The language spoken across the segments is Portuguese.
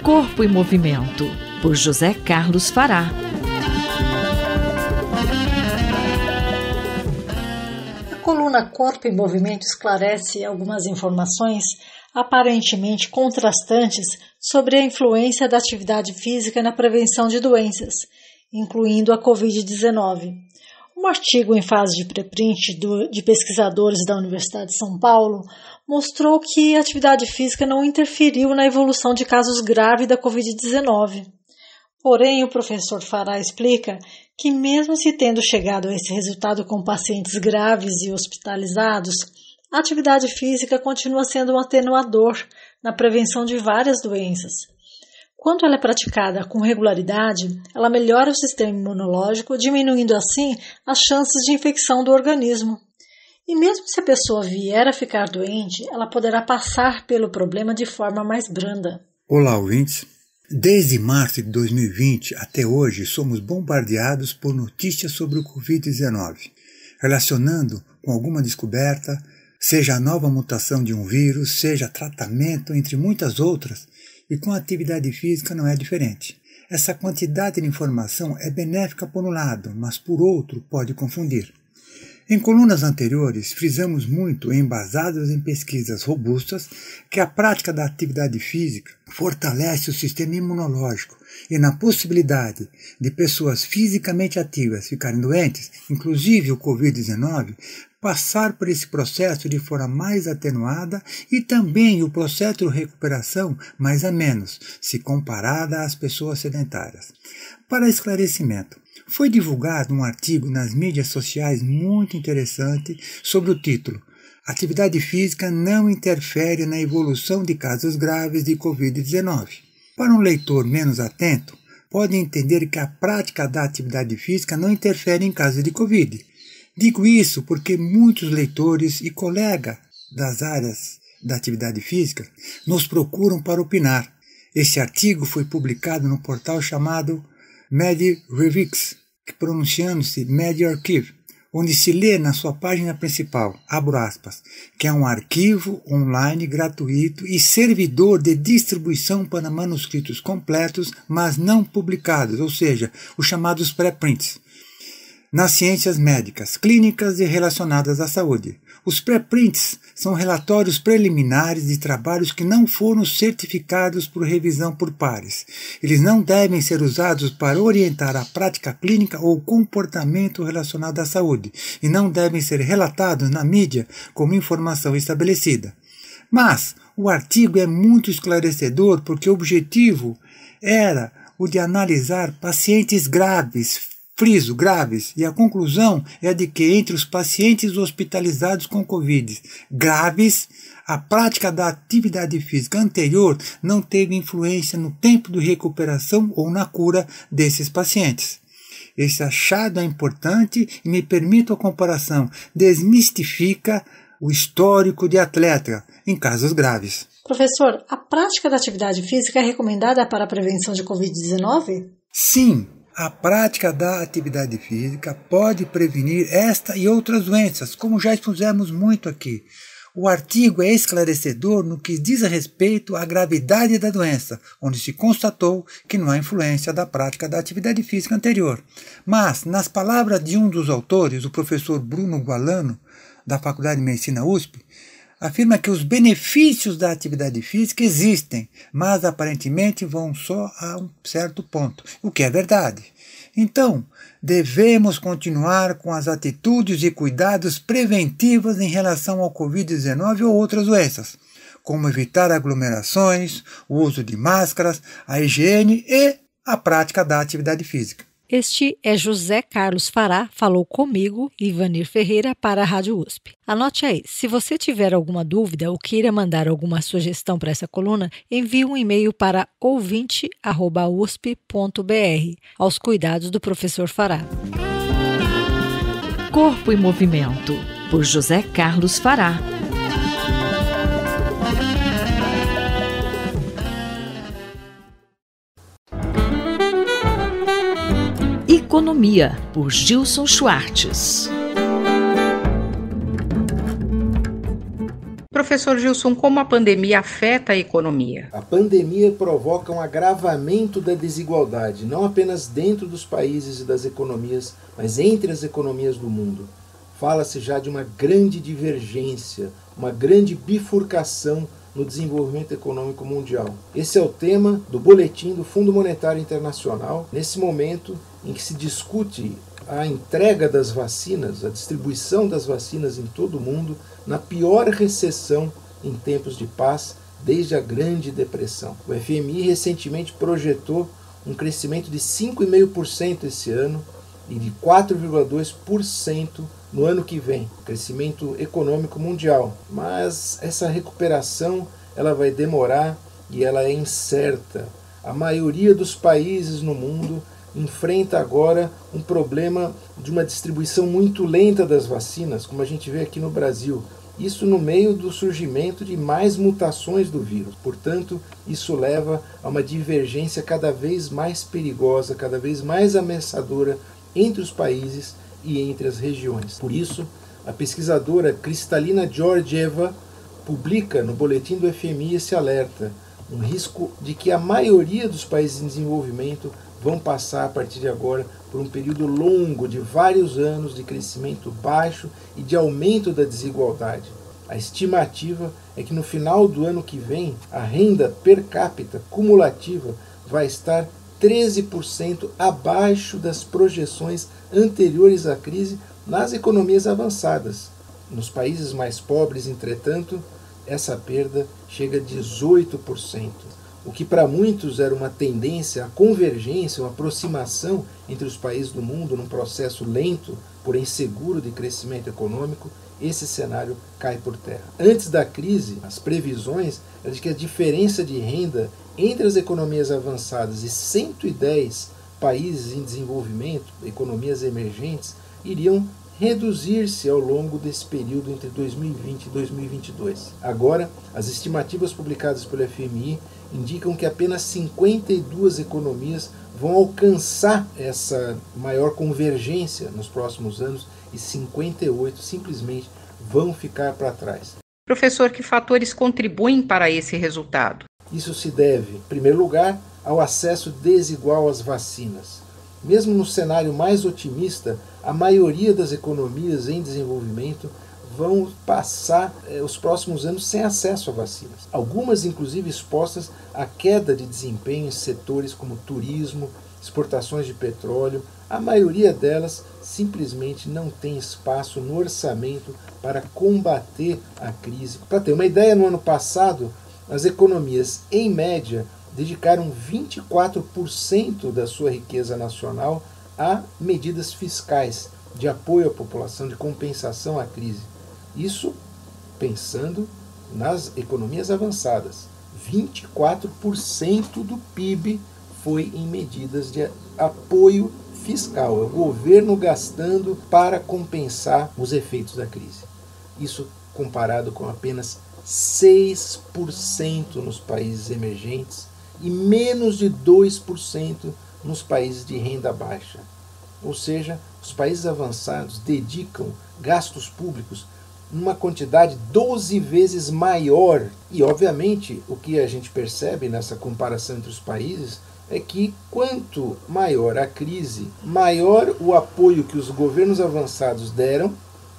Corpo em Movimento, por José Carlos Fará. A coluna Corpo em Movimento esclarece algumas informações aparentemente contrastantes sobre a influência da atividade física na prevenção de doenças, incluindo a Covid-19. Um artigo em fase de preprint de pesquisadores da Universidade de São Paulo mostrou que a atividade física não interferiu na evolução de casos graves da Covid-19. Porém, o professor Fará explica que mesmo se tendo chegado a esse resultado com pacientes graves e hospitalizados, a atividade física continua sendo um atenuador na prevenção de várias doenças. Quando ela é praticada com regularidade, ela melhora o sistema imunológico, diminuindo assim as chances de infecção do organismo. E mesmo se a pessoa vier a ficar doente, ela poderá passar pelo problema de forma mais branda. Olá, ouvintes. Desde março de 2020 até hoje, somos bombardeados por notícias sobre o Covid-19, relacionando com alguma descoberta, seja a nova mutação de um vírus, seja tratamento, entre muitas outras, e com a atividade física não é diferente. Essa quantidade de informação é benéfica por um lado, mas por outro pode confundir. Em colunas anteriores, frisamos muito, embasados em pesquisas robustas, que a prática da atividade física fortalece o sistema imunológico e na possibilidade de pessoas fisicamente ativas ficarem doentes, inclusive o Covid-19, passar por esse processo de forma mais atenuada e também o processo de recuperação mais ameno, se comparada às pessoas sedentárias. Para esclarecimento, foi divulgado um artigo nas mídias sociais muito interessante sobre o título "Atividade física não interfere na evolução de casos graves de Covid-19". Para um leitor menos atento, pode entender que a prática da atividade física não interfere em casos de Covid. Digo isso porque muitos leitores e colegas das áreas da atividade física nos procuram para opinar. Esse artigo foi publicado no portal chamado MediRevix, que pronunciando-se MediArchive, onde se lê na sua página principal, abro aspas, que é um arquivo online gratuito e servidor de distribuição para manuscritos completos, mas não publicados, ou seja, os chamados pré-prints, nas ciências médicas, clínicas e relacionadas à saúde. Os pré-prints são relatórios preliminares de trabalhos que não foram certificados por revisão por pares. Eles não devem ser usados para orientar a prática clínica ou comportamento relacionado à saúde e não devem ser relatados na mídia como informação estabelecida. Mas o artigo é muito esclarecedor porque o objetivo era o de analisar pacientes graves, friso, graves, e a conclusão é de que entre os pacientes hospitalizados com Covid graves, a prática da atividade física anterior não teve influência no tempo de recuperação ou na cura desses pacientes. Esse achado é importante e me permito a comparação, desmistifica o histórico de atleta em casos graves. Professor, a prática da atividade física é recomendada para a prevenção de Covid-19? Sim. A prática da atividade física pode prevenir esta e outras doenças, como já expusemos muito aqui. O artigo é esclarecedor no que diz a respeito à gravidade da doença, onde se constatou que não há influência da prática da atividade física anterior. Mas, nas palavras de um dos autores, o professor Bruno Gualano, da Faculdade de Medicina USP, afirma que os benefícios da atividade física existem, mas aparentemente vão só a um certo ponto, o que é verdade. Então, devemos continuar com as atitudes e cuidados preventivos em relação ao Covid-19 ou outras doenças, como evitar aglomerações, o uso de máscaras, a higiene e a prática da atividade física. Este é José Carlos Fará, falou comigo, Ivanir Ferreira, para a Rádio USP. Anote aí, se você tiver alguma dúvida ou queira mandar alguma sugestão para essa coluna, envie um e-mail para ouvinte@usp.br, aos cuidados do professor Fará. Corpo em Movimento, por José Carlos Fará. Economia, por Gilson Schwartz. Professor Gilson, como a pandemia afeta a economia? A pandemia provoca um agravamento da desigualdade, não apenas dentro dos países e das economias, mas entre as economias do mundo. Fala-se já de uma grande divergência, uma grande bifurcação no desenvolvimento econômico mundial. Esse é o tema do boletim do Fundo Monetário Internacional, nesse momento em que se discute a entrega das vacinas, a distribuição das vacinas em todo o mundo, na pior recessão em tempos de paz desde a Grande Depressão. O FMI recentemente projetou um crescimento de 5,5% esse ano e de 4,2% no ano que vem, crescimento econômico mundial. Mas essa recuperação ela vai demorar e ela é incerta. A maioria dos países no mundo enfrenta agora um problema de uma distribuição muito lenta das vacinas, como a gente vê aqui no Brasil. Isso no meio do surgimento de mais mutações do vírus. Portanto, isso leva a uma divergência cada vez mais perigosa, cada vez mais ameaçadora entre os países e entre as regiões. Por isso, a pesquisadora Kristalina Georgieva publica no boletim do FMI esse alerta, um risco de que a maioria dos países em desenvolvimento vão passar a partir de agora por um período longo de vários anos de crescimento baixo e de aumento da desigualdade. A estimativa é que no final do ano que vem a renda per capita cumulativa vai estar 13% abaixo das projeções anteriores à crise nas economias avançadas. Nos países mais pobres, entretanto, essa perda chega a 18%. O que para muitos era uma tendência à convergência, uma aproximação entre os países do mundo num processo lento, porém seguro de crescimento econômico, esse cenário cai por terra. Antes da crise, as previsões eram de que a diferença de renda entre as economias avançadas e 110 países em desenvolvimento, economias emergentes, iriam reduzir-se ao longo desse período entre 2020 e 2022. Agora, as estimativas publicadas pelo FMI indicam que apenas 52 economias vão alcançar essa maior convergência nos próximos anos e 58 simplesmente vão ficar para trás. Professor, que fatores contribuem para esse resultado? Isso se deve, em primeiro lugar, ao acesso desigual às vacinas. Mesmo no cenário mais otimista, a maioria das economias em desenvolvimento vão passar os próximos anos sem acesso a vacinas. Algumas, inclusive, expostas à queda de desempenho em setores como turismo, exportações de petróleo. A maioria delas simplesmente não tem espaço no orçamento para combater a crise. Para ter uma ideia, no ano passado, as economias, em média, dedicaram 24% da sua riqueza nacional a medidas fiscais de apoio à população, de compensação à crise. Isso pensando nas economias avançadas. 24% do PIB foi em medidas de apoio fiscal, é o governo gastando para compensar os efeitos da crise. Isso comparado com apenas 6% nos países emergentes e menos de 2% nos países de renda baixa. Ou seja, os países avançados dedicam gastos públicos numa quantidade 12 vezes maior. E, obviamente, o que a gente percebe nessa comparação entre os países é que quanto maior a crise, maior o apoio que os governos avançados deram,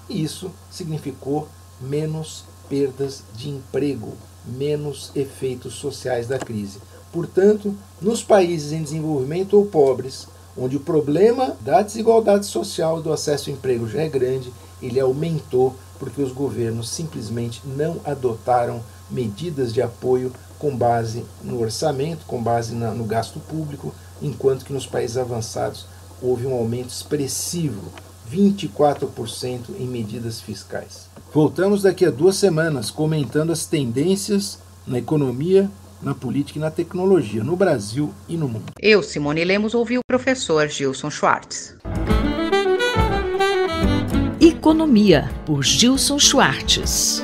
e isso significou menos perdas de emprego, menos efeitos sociais da crise. Portanto, nos países em desenvolvimento ou pobres, onde o problema da desigualdade social e do acesso ao emprego já é grande, ele aumentou porque os governos simplesmente não adotaram medidas de apoio com base no orçamento, com base no gasto público, enquanto que nos países avançados houve um aumento expressivo, 24% em medidas fiscais. Voltamos daqui a 2 semanas comentando as tendências na economia, na política e na tecnologia, no Brasil e no mundo. Eu, Simone Lemos, ouvi o professor Gilson Schwartz. Economia, por Gilson Schwartz.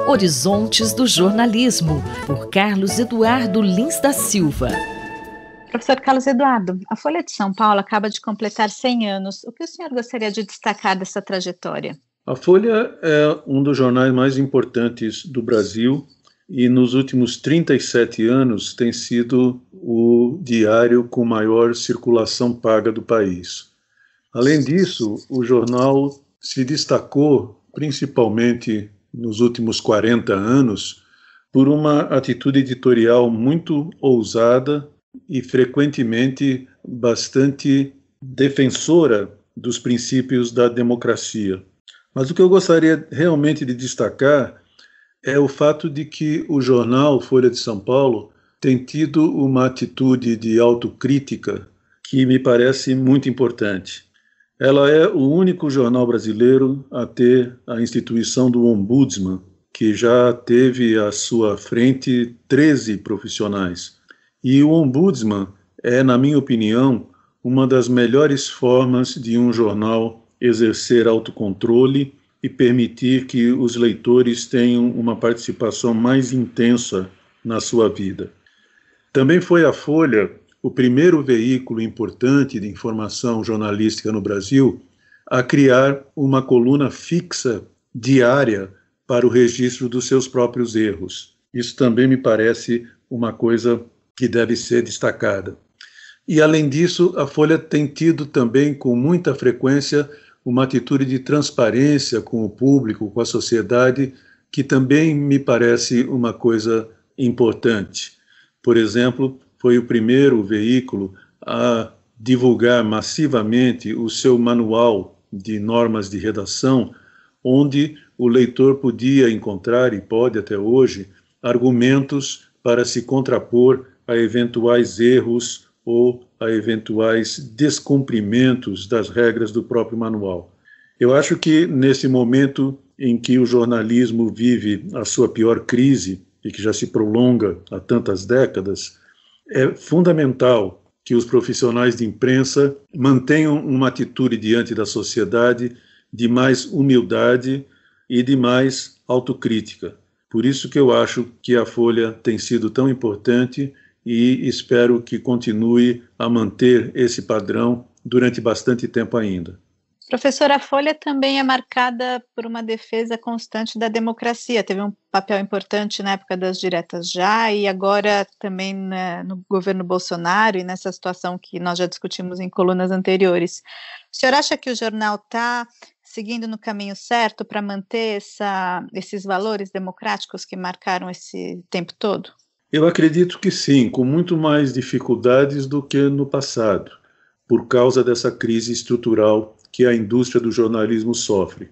Horizontes do Jornalismo, por Carlos Eduardo Lins da Silva. Professor Carlos Eduardo, a Folha de São Paulo acaba de completar 100 anos. O que o senhor gostaria de destacar dessa trajetória? A Folha é um dos jornais mais importantes do Brasil e nos últimos 37 anos tem sido o diário com maior circulação paga do país. Além disso, o jornal se destacou, principalmente nos últimos 40 anos, por uma atitude editorial muito ousada e frequentemente bastante defensora dos princípios da democracia. Mas o que eu gostaria realmente de destacar é o fato de que o jornal Folha de São Paulo tem tido uma atitude de autocrítica que me parece muito importante. Ela é o único jornal brasileiro a ter a instituição do Ombudsman, que já teve à sua frente 13 profissionais. E o Ombudsman é, na minha opinião, uma das melhores formas de um jornal exercer autocontrole e permitir que os leitores tenham uma participação mais intensa na sua vida. Também foi a Folha o primeiro veículo importante de informação jornalística no Brasil a criar uma coluna fixa diária para o registro dos seus próprios erros. Isso também me parece uma coisa que deve ser destacada. E, além disso, a Folha tem tido também, com muita frequência, uma atitude de transparência com o público, com a sociedade, que também me parece uma coisa importante. Por exemplo, foi o primeiro veículo a divulgar massivamente o seu manual de normas de redação, onde o leitor podia encontrar, e pode até hoje, argumentos para se contrapor a eventuais erros ou a eventuais descumprimentos das regras do próprio manual. Eu acho que nesse momento em que o jornalismo vive a sua pior crise e que já se prolonga há tantas décadas, é fundamental que os profissionais de imprensa mantenham uma atitude diante da sociedade de mais humildade e de mais autocrítica. Por isso que eu acho que a Folha tem sido tão importante e espero que continue a manter esse padrão durante bastante tempo ainda. Professor, a Folha também é marcada por uma defesa constante da democracia. Teve um papel importante na época das diretas já e agora também no governo Bolsonaro e nessa situação que nós já discutimos em colunas anteriores. O senhor acha que o jornal está seguindo no caminho certo para manter esses valores democráticos que marcaram esse tempo todo? Eu acredito que sim, com muito mais dificuldades do que no passado, por causa dessa crise estrutural que a indústria do jornalismo sofre.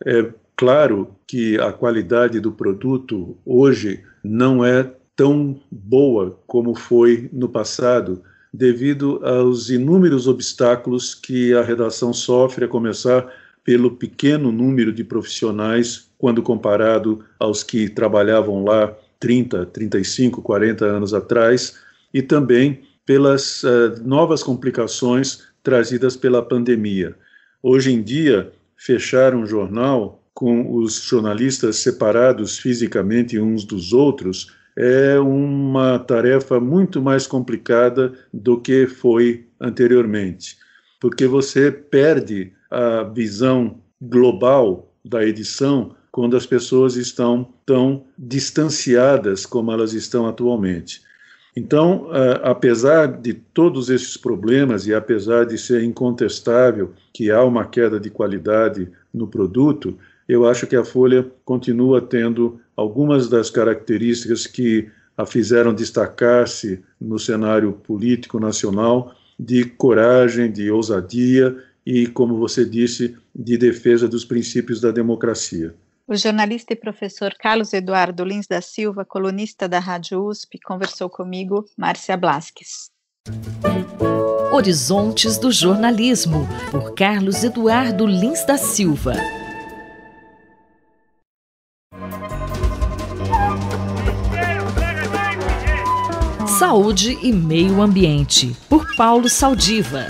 É claro que a qualidade do produto hoje não é tão boa como foi no passado, devido aos inúmeros obstáculos que a redação sofre, a começar pelo pequeno número de profissionais, quando comparado aos que trabalhavam lá 30, 35, 40 anos atrás, e também pelas novas complicações trazidas pela pandemia. Hoje em dia, fechar um jornal com os jornalistas separados fisicamente uns dos outros é uma tarefa muito mais complicada do que foi anteriormente, porque você perde a visão global da edição quando as pessoas estão tão distanciadas como elas estão atualmente. Então, apesar de todos esses problemas e apesar de ser incontestável que há uma queda de qualidade no produto, eu acho que a Folha continua tendo algumas das características que a fizeram destacar-se no cenário político nacional de coragem, de ousadia e, como você disse, de defesa dos princípios da democracia. O jornalista e professor Carlos Eduardo Lins da Silva, colunista da Rádio USP, conversou comigo, Márcia Blasques. Horizontes do Jornalismo, por Carlos Eduardo Lins da Silva. Saúde e Meio Ambiente, por Paulo Saldiva.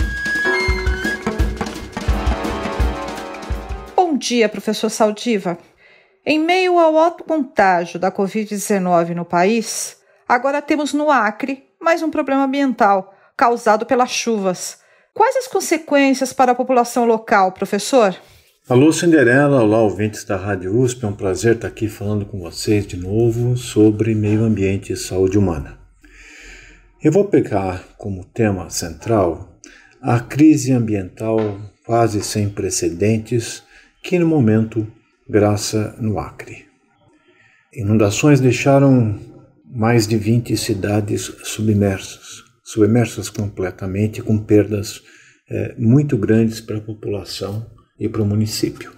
Bom dia, professor Saldiva. Em meio ao alto contágio da Covid-19 no país, agora temos no Acre mais um problema ambiental, causado pelas chuvas. Quais as consequências para a população local, professor? Alô, Cinderela, olá, ouvintes da Rádio USP, é um prazer estar aqui falando com vocês de novo sobre meio ambiente e saúde humana. Eu vou pegar como tema central a crise ambiental quase sem precedentes que no momento graça no Acre. Inundações deixaram mais de 20 cidades submersas completamente, com perdas muito grandes para a população e para o município.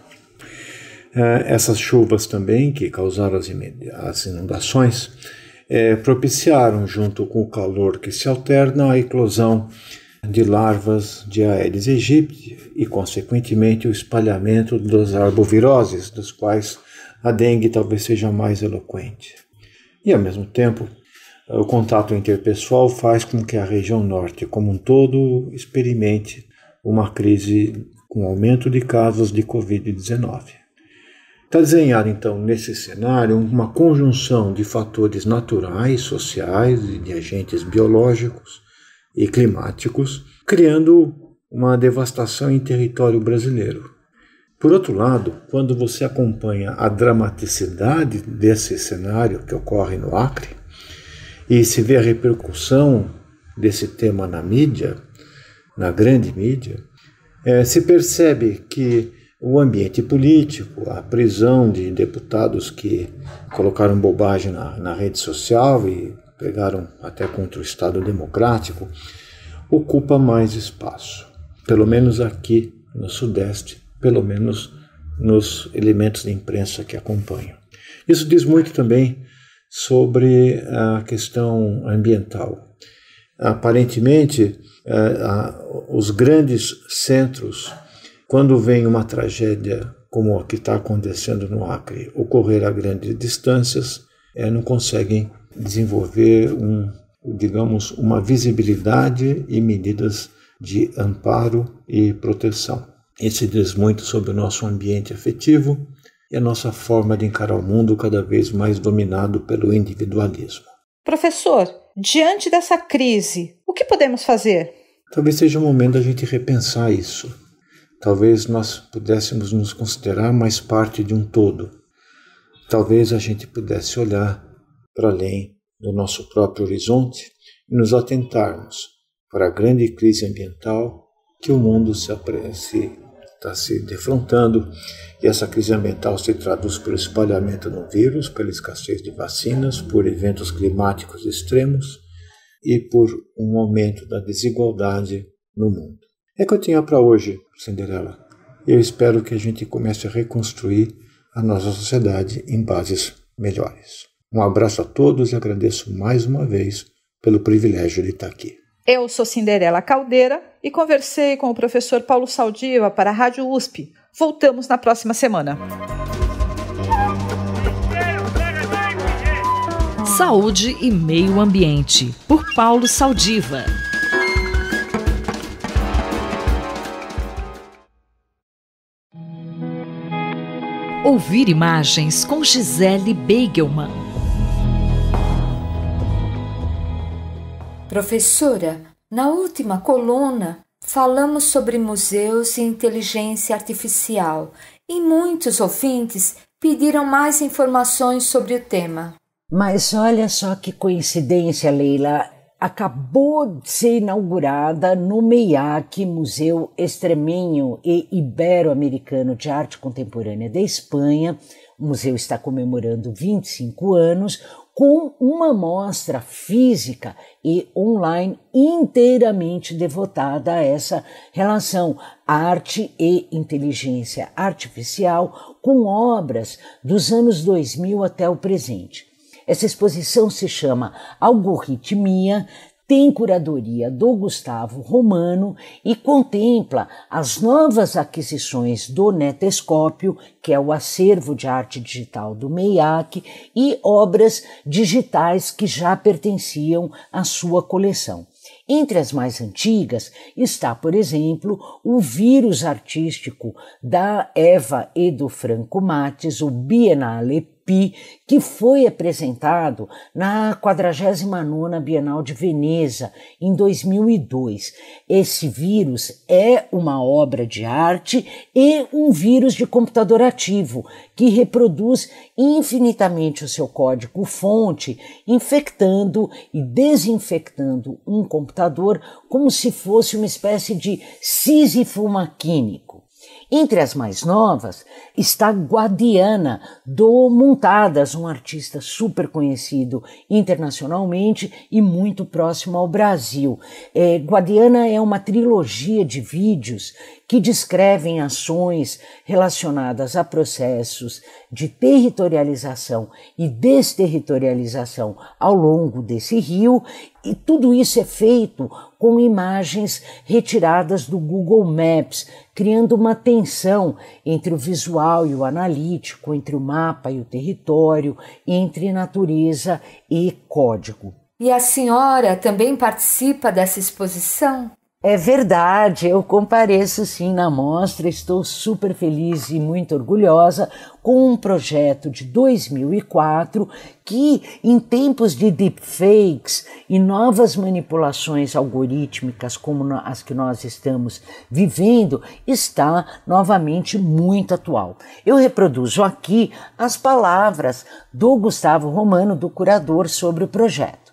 Essas chuvas também, que causaram as inundações, propiciaram, junto com o calor que se alterna, a eclosão de larvas de Aedes aegypti e, consequentemente, o espalhamento das arboviroses, dos quais a dengue talvez seja mais eloquente. E, ao mesmo tempo, o contato interpessoal faz com que a região norte, como um todo, experimente uma crise com aumento de casos de Covid-19. Está desenhada, então, nesse cenário, uma conjunção de fatores naturais, sociais e de agentes biológicos e climáticos, criando uma devastação em território brasileiro. Por outro lado, quando você acompanha a dramaticidade desse cenário que ocorre no Acre e se vê a repercussão desse tema na mídia, na grande mídia, se percebe que o ambiente político, a prisão de deputados que colocaram bobagem na rede social e pegaram até contra o Estado Democrático, ocupa mais espaço, pelo menos aqui no Sudeste, pelo menos nos elementos de imprensa que acompanham. Isso diz muito também sobre a questão ambiental. Aparentemente, os grandes centros, quando vem uma tragédia como a que está acontecendo no Acre, ocorrer a grandes distâncias, não conseguem desenvolver uma visibilidade e medidas de amparo e proteção. Isso diz muito sobre o nosso ambiente afetivo e a nossa forma de encarar o mundo cada vez mais dominado pelo individualismo. Professor, diante dessa crise, o que podemos fazer? Talvez seja o momento da gente repensar isso. Talvez nós pudéssemos nos considerar mais parte de um todo. Talvez a gente pudesse olhar para além do nosso próprio horizonte e nos atentarmos para a grande crise ambiental que o mundo está se defrontando, e essa crise ambiental se traduz pelo espalhamento do vírus, pela escassez de vacinas, por eventos climáticos extremos e por um aumento da desigualdade no mundo. É o que eu tinha para hoje, Cinderela. Eu espero que a gente comece a reconstruir a nossa sociedade em bases melhores. Um abraço a todos e agradeço mais uma vez pelo privilégio de estar aqui. Eu sou Cinderela Caldeira e conversei com o professor Paulo Saldiva para a Rádio USP. Voltamos na próxima semana. Saúde e Meio Ambiente, por Paulo Saldiva. Ouvir imagens com Gisele Beigelman. Professora, na última coluna falamos sobre museus e inteligência artificial e muitos ouvintes pediram mais informações sobre o tema. Mas olha só que coincidência, Leila. Acabou de ser inaugurada no MEIAC, Museu Extremenho e Ibero-Americano de Arte Contemporânea da Espanha. O museu está comemorando 25 anos, com uma mostra física e online inteiramente devotada a essa relação arte e inteligência artificial, com obras dos anos 2000 até o presente. Essa exposição se chama Algorritmia, tem curadoria do Gustavo Romano e contempla as novas aquisições do Netescópio, que é o acervo de arte digital do MEIAC, e obras digitais que já pertenciam à sua coleção. Entre as mais antigas está, por exemplo, o vírus artístico da Eva e do Franco Mates, o Biennale tupi, que foi apresentado na 49ª Bienal de Veneza, em 2002. Esse vírus é uma obra de arte e um vírus de computador ativo, que reproduz infinitamente o seu código-fonte, infectando e desinfectando um computador como se fosse uma espécie de Sísifo maquínico. Entre as mais novas está Guadiana, do Montadas, um artista super conhecido internacionalmente e muito próximo ao Brasil. Guadiana é uma trilogia de vídeos que descrevem ações relacionadas a processos de territorialização e desterritorialização ao longo desse rio, e tudo isso é feito com imagens retiradas do Google Maps, criando uma tensão entre o visual e o analítico, entre o mapa e o território, entre natureza e código. E a senhora também participa dessa exposição? É verdade, eu compareço sim na mostra, estou super feliz e muito orgulhosa com um projeto de 2004 que, em tempos de deepfakes e novas manipulações algorítmicas como as que nós estamos vivendo, está novamente muito atual. Eu reproduzo aqui as palavras do Gustavo Romano, do curador, sobre o projeto.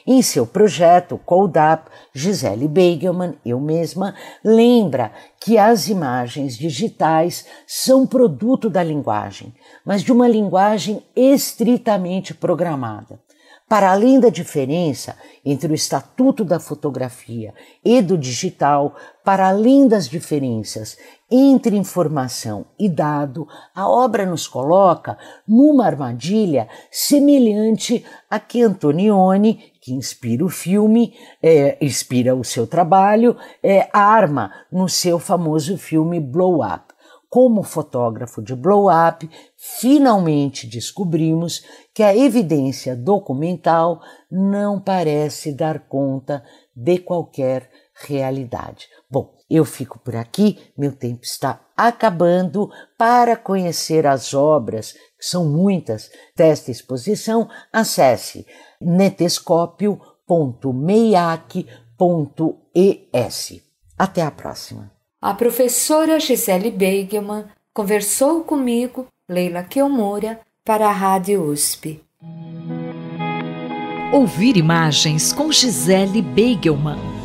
Em seu projeto Code Up, Gisele Beigelman, eu mesma, lembra que as imagens digitais são produto da linguagem, mas de uma linguagem estritamente programada. Para além da diferença entre o estatuto da fotografia e do digital, para além das diferenças entre informação e dado, a obra nos coloca numa armadilha semelhante à que Antonioni, que inspira o filme, inspira o seu trabalho, arma no seu famoso filme Blow Up. Como fotógrafo de Blow Up, finalmente descobrimos que a evidência documental não parece dar conta de qualquer realidade. Bom, eu fico por aqui, meu tempo está acabando. Para conhecer as obras, que são muitas, desta exposição, acesse netescopio.meiac.es. Até a próxima. A professora Gisele Beigelman conversou comigo, Leila Kiomura, para a Rádio USP. Ouvir imagens com Gisele Beigelman.